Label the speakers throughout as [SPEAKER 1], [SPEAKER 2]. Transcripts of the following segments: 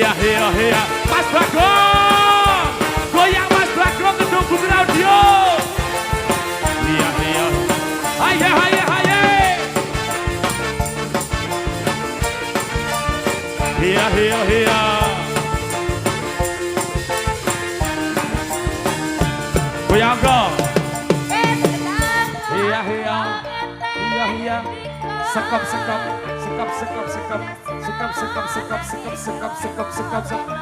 [SPEAKER 1] Iya iya iya Mas Bagong goyang Mas Bagong gedung Bumi Audio. Iya iya haye haye haye iya iya iya goyang dong. Iya iya iya iya sekap sekap sekap sekap sekap sekap sekap sekap sekap sekap sekap sekap sekap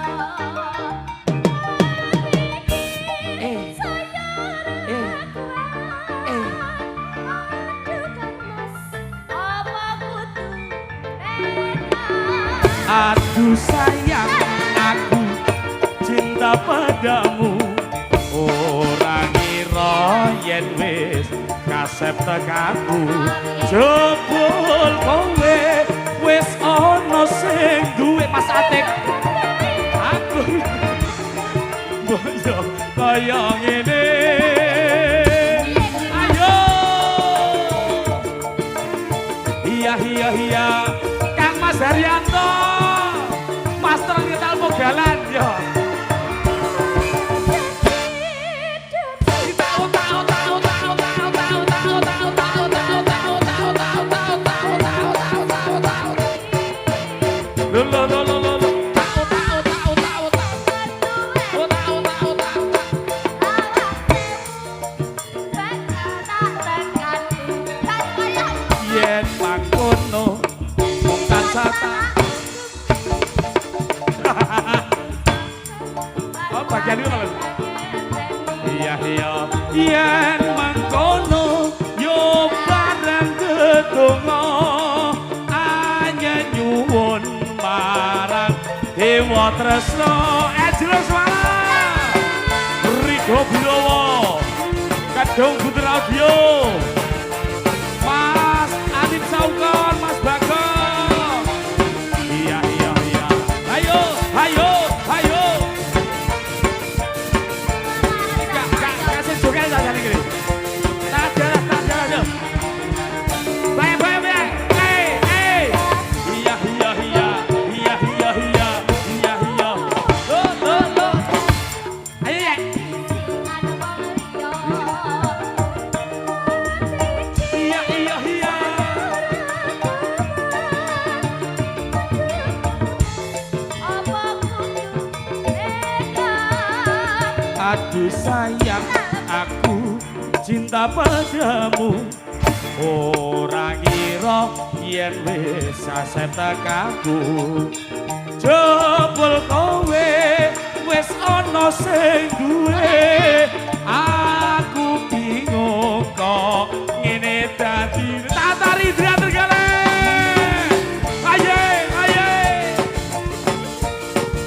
[SPEAKER 1] aduh sayang aku cinta padamu ora ngira yen wis kasep tekaku jebul kowe wis ana sing duwe Mas Atik aku boyo kaya ngene ayo iya iya iya Kang Mas Haryanto Master Ngetal Mogalan yo. Yen mangkono mung tansah oh bagian itu kalau iya iya yen mangkono yo bareng gedonga anyanyuwun marang Dewa Tresna Ejros Wala Rigo Birowo Kadung Bumi Audio Mas Adit Saukon Mas Bagong iya iya iya ayo ayo ayo kasih joget saja nih gini tak jalan baik baik baik iya iya iya iya iya iya iya iya lo ayo ya iya iya iya aduh sayang aku cinta padamu ora ngira yen wis asep tekaku jebul kowe wis ana sing duwe aku bingung kok ngene dadi Tatari Indra Tergale aye aye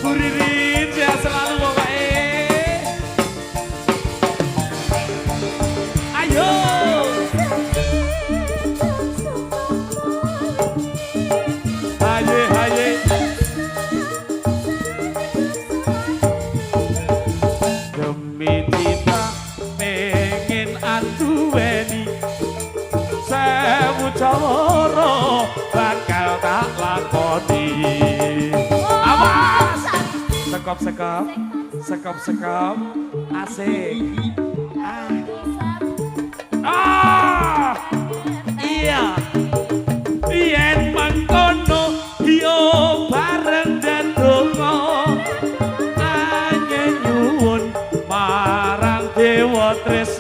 [SPEAKER 1] Buririn sehat selalu pokoknya ayo haye haye demi cinta pengen anduweni sewu cara bakal tak lakoni awas sekop sekop sekop sekop asik iya yen mangkono yo bareng ndedonga anyanyuwun marang Dewa Tresna